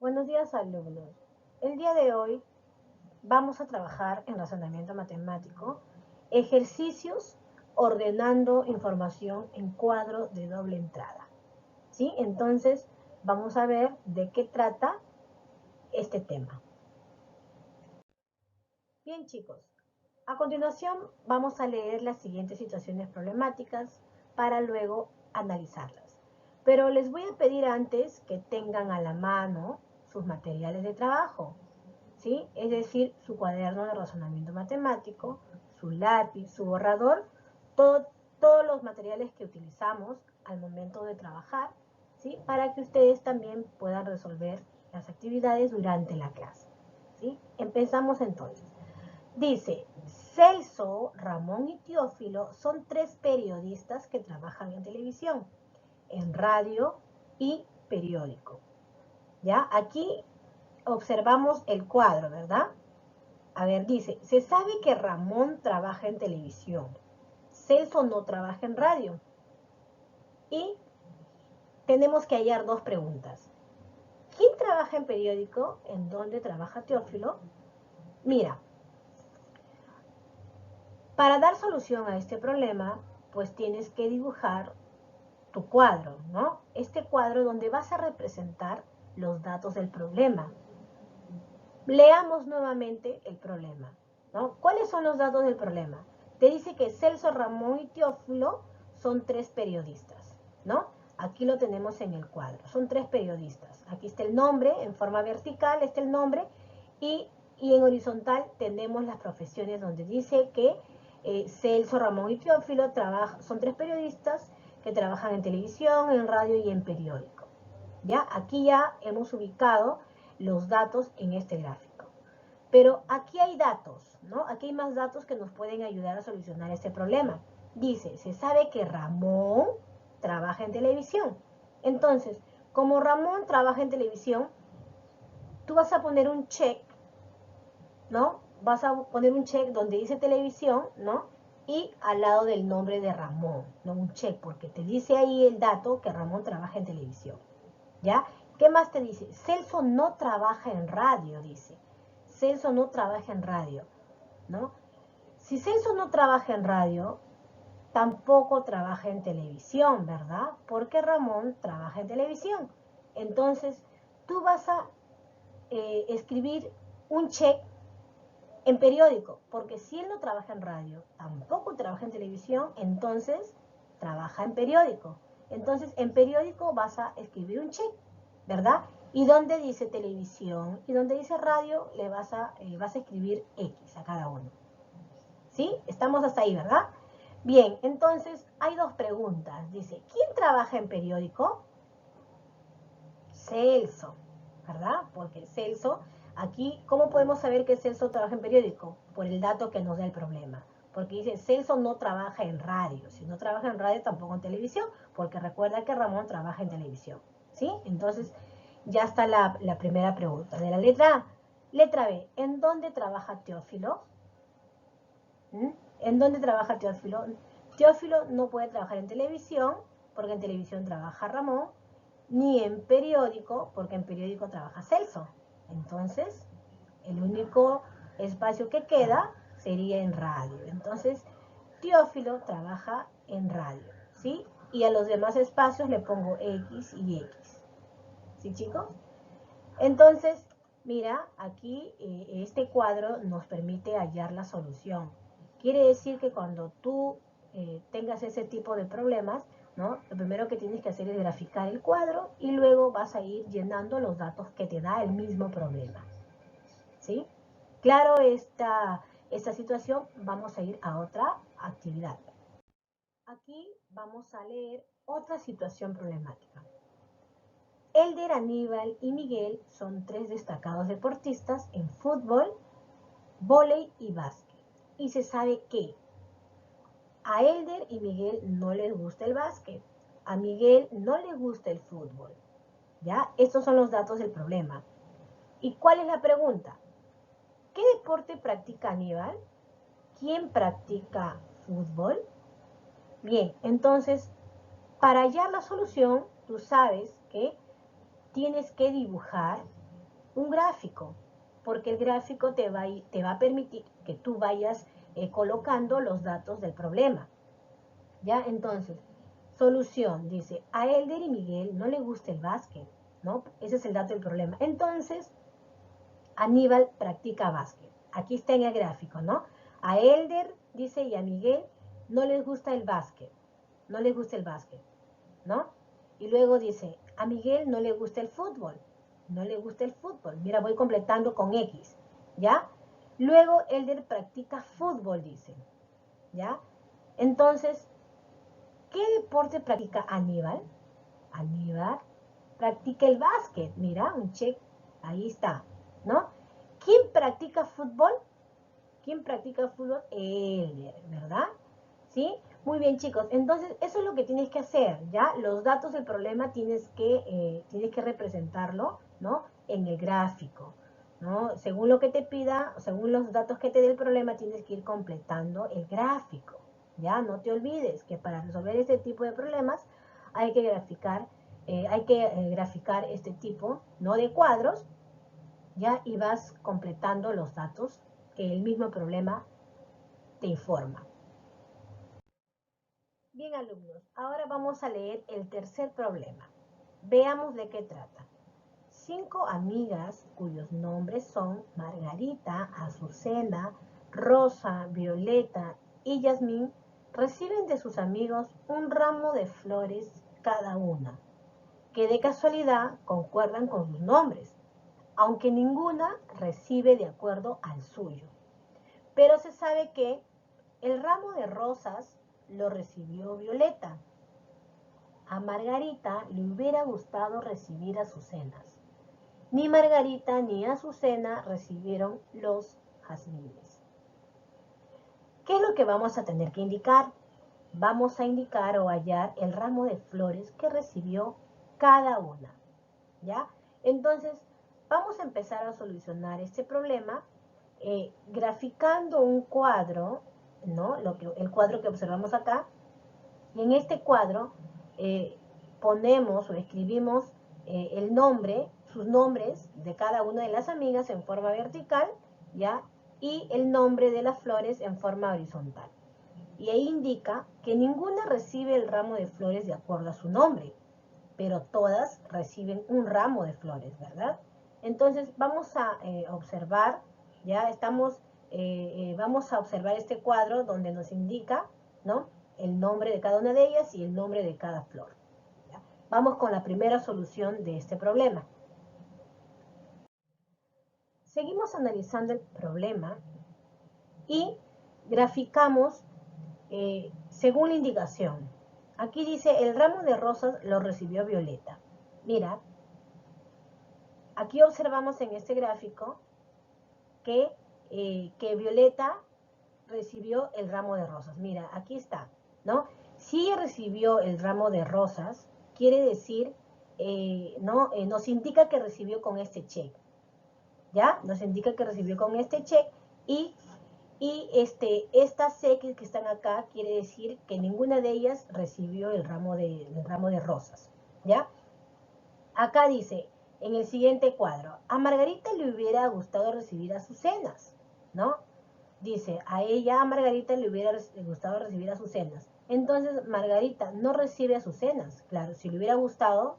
Buenos días, alumnos. El día de hoy vamos a trabajar en razonamiento matemático, ejercicios ordenando información en cuadro de doble entrada. ¿Sí? Entonces, vamos a ver de qué trata este tema. Bien, chicos, a continuación vamos a leer las siguientes situaciones problemáticas para luego analizarlas. Pero les voy a pedir antes que tengan a la mano sus materiales de trabajo. ¿Sí? Es decir, su cuaderno de razonamiento matemático, su lápiz, su borrador, todos los materiales que utilizamos al momento de trabajar, ¿sí? Para que ustedes también puedan resolver las actividades durante la clase. ¿Sí? Empezamos entonces. Dice, Celso, Ramón y Teófilo son tres periodistas que trabajan en televisión, en radio y periódico. ¿Ya? Aquí observamos el cuadro, ¿verdad? A ver, dice, se sabe que Ramón trabaja en televisión, Celso no trabaja en radio. Y tenemos que hallar dos preguntas. ¿Quién trabaja en periódico? ¿En dónde trabaja Teófilo? Mira, para dar solución a este problema, pues tienes que dibujar tu cuadro, ¿no? Este cuadro donde vas a representar los datos del problema. Leamos nuevamente el problema, ¿no? ¿Cuáles son los datos del problema? Te dice que Celso, Ramón y Teófilo son tres periodistas, ¿no? Aquí lo tenemos en el cuadro. Son tres periodistas. Aquí está el nombre, en forma vertical está el nombre y en horizontal tenemos las profesiones donde dice que Celso, Ramón y Teófilo son tres periodistas que trabajan en televisión, en radio y en periódico. ¿Ya? Aquí ya hemos ubicado los datos en este gráfico. Pero aquí hay datos, ¿no? Aquí hay más datos que nos pueden ayudar a solucionar este problema. Dice, se sabe que Ramón trabaja en televisión. Entonces, como Ramón trabaja en televisión, tú vas a poner un check, ¿no? Vas a poner un check donde dice televisión, ¿no? Y al lado del nombre de Ramón, ¿no? Un check, porque te dice ahí el dato que Ramón trabaja en televisión. ¿Ya? ¿Qué más te dice? Celso no trabaja en radio, dice. Celso no trabaja en radio, ¿no? Si Celso no trabaja en radio, tampoco trabaja en televisión, ¿verdad? Porque Ramón trabaja en televisión. Entonces, tú vas a escribir un check en periódico, porque si él no trabaja en radio, tampoco trabaja en televisión, entonces trabaja en periódico. Entonces, en periódico vas a escribir un check, ¿verdad? Y donde dice televisión y donde dice radio, vas a escribir X a cada uno. ¿Sí? Estamos hasta ahí, ¿verdad? Bien, entonces hay dos preguntas. Dice, ¿quién trabaja en periódico? Celso, ¿verdad? Porque Celso, aquí, ¿cómo podemos saber que Celso trabaja en periódico? Por el dato que nos da el problema. Porque dice, Celso no trabaja en radio. Si no trabaja en radio, tampoco en televisión, porque recuerda que Ramón trabaja en televisión. ¿Sí? Entonces, ya está la primera pregunta. De la letra A. Letra B. ¿En dónde trabaja Teófilo? ¿Mm? ¿En dónde trabaja Teófilo? Teófilo no puede trabajar en televisión, porque en televisión trabaja Ramón, ni en periódico, porque en periódico trabaja Celso. Entonces, el único espacio que queda sería en radio. Entonces, Teófilo trabaja en radio, ¿sí? Y a los demás espacios le pongo X y X. ¿Sí, chicos? Entonces, mira, aquí este cuadro nos permite hallar la solución. Quiere decir que cuando tú tengas ese tipo de problemas, ¿no? Lo primero que tienes que hacer es graficar el cuadro y luego vas a ir llenando los datos que te da el mismo problema. ¿Sí? Claro, esta situación, vamos a ir a otra actividad. Aquí vamos a leer otra situación problemática. Elder, Aníbal y Miguel son tres destacados deportistas en fútbol, vóley y básquet. Y se sabe que a Elder y Miguel no les gusta el básquet, a Miguel no le gusta el fútbol. ¿Ya? Estos son los datos del problema. ¿Y cuál es la pregunta? ¿Qué deporte practica Aníbal? ¿Quién practica fútbol? Bien, entonces, para hallar la solución, tú sabes que tienes que dibujar un gráfico, porque el gráfico te va a permitir que tú vayas colocando los datos del problema. ¿Ya? Entonces, solución, dice, a Elder y Miguel no le gusta el básquet, ¿no? Ese es el dato del problema. Entonces, Aníbal practica básquet. Aquí está en el gráfico, ¿no? A Elder, dice, y a Miguel no les gusta el básquet, no les gusta el básquet, ¿no? Y luego dice, a Miguel no le gusta el fútbol, no le gusta el fútbol. Mira, voy completando con X, ¿ya? Luego Elder practica fútbol, dice, ¿ya? Entonces, ¿qué deporte practica Aníbal? Aníbal practica el básquet. Mira, un check. Ahí está, ¿no? ¿Quién practica fútbol? ¿Quién practica fútbol? Él, ¿verdad? ¿Sí? Muy bien, chicos. Entonces, eso es lo que tienes que hacer, ¿ya? Los datos del problema tienes que representarlo, ¿no? En el gráfico, ¿no? Según lo que te pida, según los datos que te dé el problema, tienes que ir completando el gráfico, ¿ya? No te olvides que para resolver este tipo de problemas hay que graficar este tipo, ¿no? De cuadros, ¿ya? Y vas completando los datos que el mismo problema te informa. Bien, alumnos, ahora vamos a leer el tercer problema. Veamos de qué trata. 5 amigas cuyos nombres son Margarita, Azucena, Rosa, Violeta y Yasmín reciben de sus amigos un ramo de flores cada una, que de casualidad concuerdan con sus nombres, aunque ninguna recibe de acuerdo al suyo. Pero se sabe que el ramo de rosas lo recibió Violeta. A Margarita le hubiera gustado recibir azucenas. Ni Margarita ni Azucena recibieron los jazmines. ¿Qué es lo que vamos a tener que indicar? Vamos a indicar o hallar el ramo de flores que recibió cada una, ¿ya? Entonces, vamos a empezar a solucionar este problema graficando un cuadro, ¿no? El cuadro que observamos acá. Y en este cuadro ponemos o escribimos el nombre, sus nombres de cada una de las amigas en forma vertical, ¿ya? Y el nombre de las flores en forma horizontal. Y ahí indica que ninguna recibe el ramo de flores de acuerdo a su nombre, pero todas reciben un ramo de flores, ¿verdad? Entonces vamos a observar, ya vamos a observar este cuadro donde nos indica, ¿no? El nombre de cada una de ellas y el nombre de cada flor. ¿Ya? Vamos con la primera solución de este problema. Seguimos analizando el problema y graficamos según la indicación. Aquí dice, el ramo de rosas lo recibió Violeta. Mira, aquí observamos en este gráfico que Violeta recibió el ramo de rosas. Mira, aquí está, ¿no? Si ella recibió el ramo de rosas, quiere decir, ¿no? Nos indica que recibió con este check, ¿ya? Nos indica que recibió con este check y estas C que están acá quiere decir que ninguna de ellas recibió el ramo de rosas, ¿ya? Acá dice, en el siguiente cuadro, a Margarita le hubiera gustado recibir azucenas, ¿no? Dice, a Margarita le hubiera gustado recibir azucenas. Entonces, Margarita no recibe azucenas. Claro, si le hubiera gustado,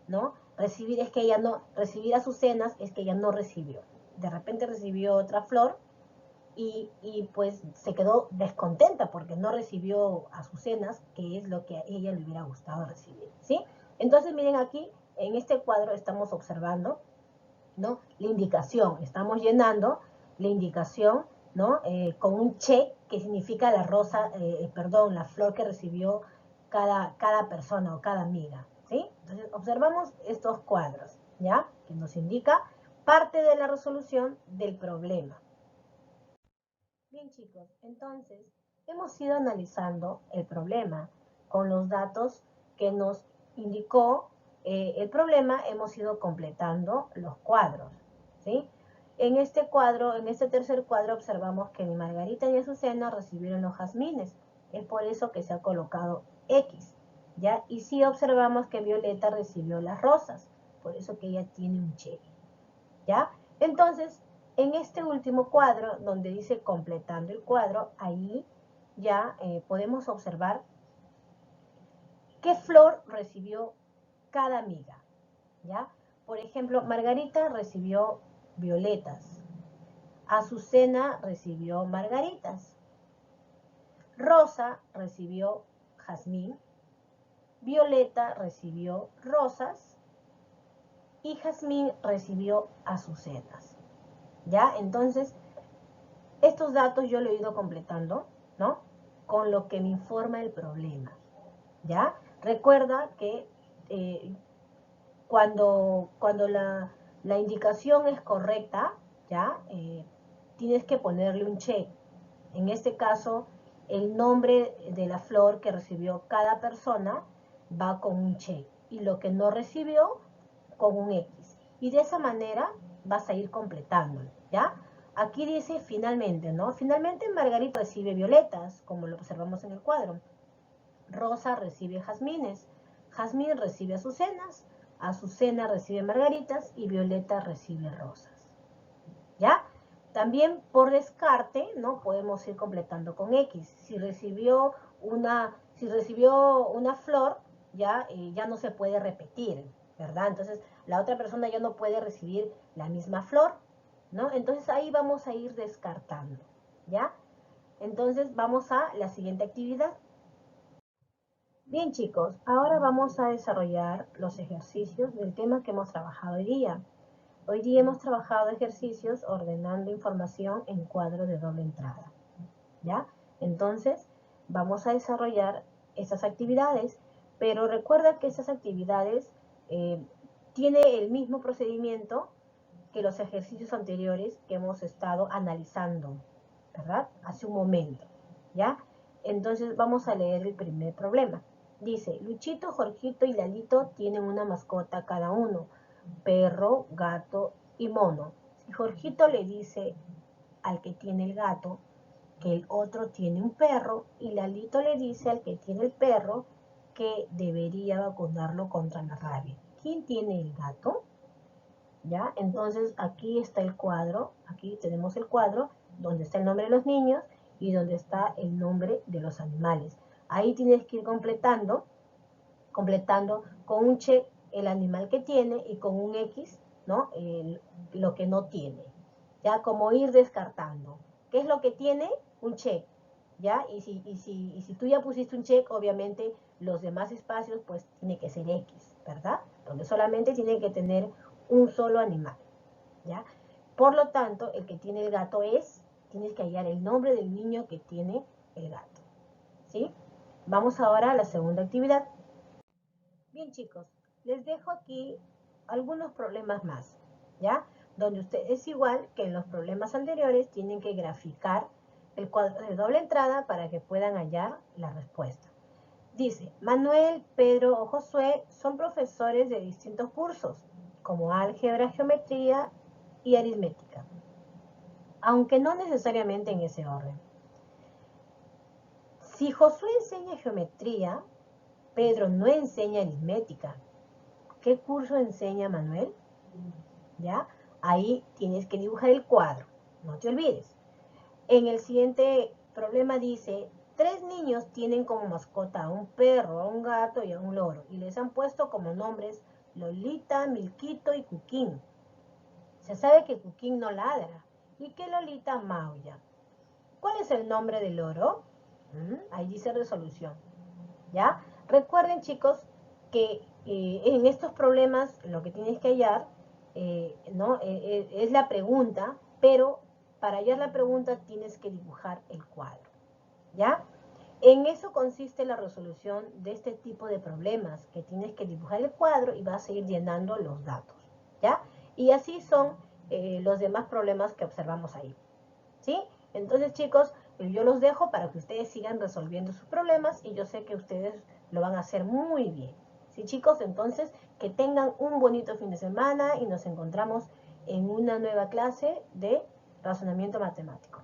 ¿no? Recibir azucenas es que ella no recibió. De repente recibió otra flor y pues se quedó descontenta porque no recibió azucenas, que es lo que a ella le hubiera gustado recibir, ¿sí? Entonces, miren aquí, en este cuadro estamos observando, ¿no? La indicación, estamos llenando la indicación, ¿no? Con un check que significa la la flor que recibió cada persona o cada amiga, ¿sí? Entonces, observamos estos cuadros, ¿ya? Que nos indica parte de la resolución del problema. Bien, chicos, entonces hemos ido analizando el problema con los datos que nos indicó el problema, hemos ido completando los cuadros, ¿sí? En este cuadro, en este tercer cuadro, observamos que ni Margarita ni Azucena recibieron los jazmines. Es por eso que se ha colocado X, ¿ya? Y sí observamos que Violeta recibió las rosas. por eso que ella tiene un cheque, ¿ya? Entonces, en este último cuadro, donde dice completando el cuadro, ahí ya podemos observar qué flor recibió cada amiga, ¿ya? Por ejemplo, Margarita recibió violetas, Azucena recibió margaritas, Rosa recibió jazmín, Violeta recibió rosas y Jazmín recibió azucenas, ¿ya? Entonces, estos datos yo lo he ido completando, ¿no? Con lo que me informa el problema, ¿ya? Recuerda que cuando la indicación es correcta, ¿ya? Tienes que ponerle un check. En este caso, el nombre de la flor que recibió cada persona va con un check y lo que no recibió con un X. Y de esa manera vas a ir completándolo, ¿ya? Aquí dice finalmente, ¿no? Finalmente Margarita recibe violetas, como lo observamos en el cuadro. Rosa recibe jazmines, Jazmín recibe azucenas, Azucena recibe margaritas y Violeta recibe rosas, ¿ya? También por descarte, ¿no? Podemos ir completando con X. Si recibió una flor, ya, ya no se puede repetir, ¿verdad? Entonces, la otra persona ya no puede recibir la misma flor, ¿no? Entonces, ahí vamos a ir descartando, ¿ya? Entonces, vamos a la siguiente actividad. Bien, chicos, ahora vamos a desarrollar los ejercicios del tema que hemos trabajado hoy día. Hoy día hemos trabajado ejercicios ordenando información en cuadro de doble entrada, ¿ya? Entonces, vamos a desarrollar esas actividades, pero recuerda que esas actividades tiene el mismo procedimiento que los ejercicios anteriores que hemos estado analizando, ¿verdad? Hace un momento, ¿ya? Entonces, vamos a leer el primer problema. Dice, Luchito, Jorgito y Lalito tienen una mascota cada uno, perro, gato y mono. Si Jorgito le dice al que tiene el gato que el otro tiene un perro y Lalito le dice al que tiene el perro que debería vacunarlo contra la rabia. ¿Quién tiene el gato? ¿Ya? Entonces aquí está el cuadro, aquí tenemos el cuadro donde está el nombre de los niños y donde está el nombre de los animales. Ahí tienes que ir completando con un check el animal que tiene y con un X, ¿no? Lo que no tiene. Ya como ir descartando. ¿Qué es lo que tiene? Un check. ¿Ya? Y si tú ya pusiste un check, obviamente los demás espacios pues tiene que ser X, ¿verdad? Donde solamente tiene que tener un solo animal, ¿ya? Por lo tanto, el que tiene el gato tienes que hallar el nombre del niño que tiene el gato, ¿sí? Vamos ahora a la segunda actividad. Bien, chicos, les dejo aquí algunos problemas más, ¿ya? Donde ustedes, igual que en los problemas anteriores, tienen que graficar el cuadro de doble entrada para que puedan hallar la respuesta. Dice, Manuel, Pedro o Josué son profesores de distintos cursos, como álgebra, geometría y aritmética, aunque no necesariamente en ese orden. Si Josué enseña geometría, Pedro no enseña aritmética, ¿qué curso enseña Manuel? ¿Ya? Ahí tienes que dibujar el cuadro, no te olvides. En el siguiente problema dice, 3 niños tienen como mascota a un perro, a un gato y a un loro, y les han puesto como nombres Lolita, Milquito y Cuquín. Se sabe que Cuquín no ladra y que Lolita maulla. ¿Cuál es el nombre del loro? Ahí dice resolución. ¿Ya? Recuerden, chicos, que en estos problemas lo que tienes que hallar ¿no? Es la pregunta, pero para hallar la pregunta tienes que dibujar el cuadro, ¿ya? En eso consiste la resolución de este tipo de problemas, que tienes que dibujar el cuadro y vas a ir llenando los datos, ¿ya? Y así son los demás problemas que observamos ahí, ¿sí? Entonces, chicos, yo los dejo para que ustedes sigan resolviendo sus problemas y yo sé que ustedes lo van a hacer muy bien. ¿Sí, chicos? Entonces, que tengan un bonito fin de semana y nos encontramos en una nueva clase de razonamiento matemático.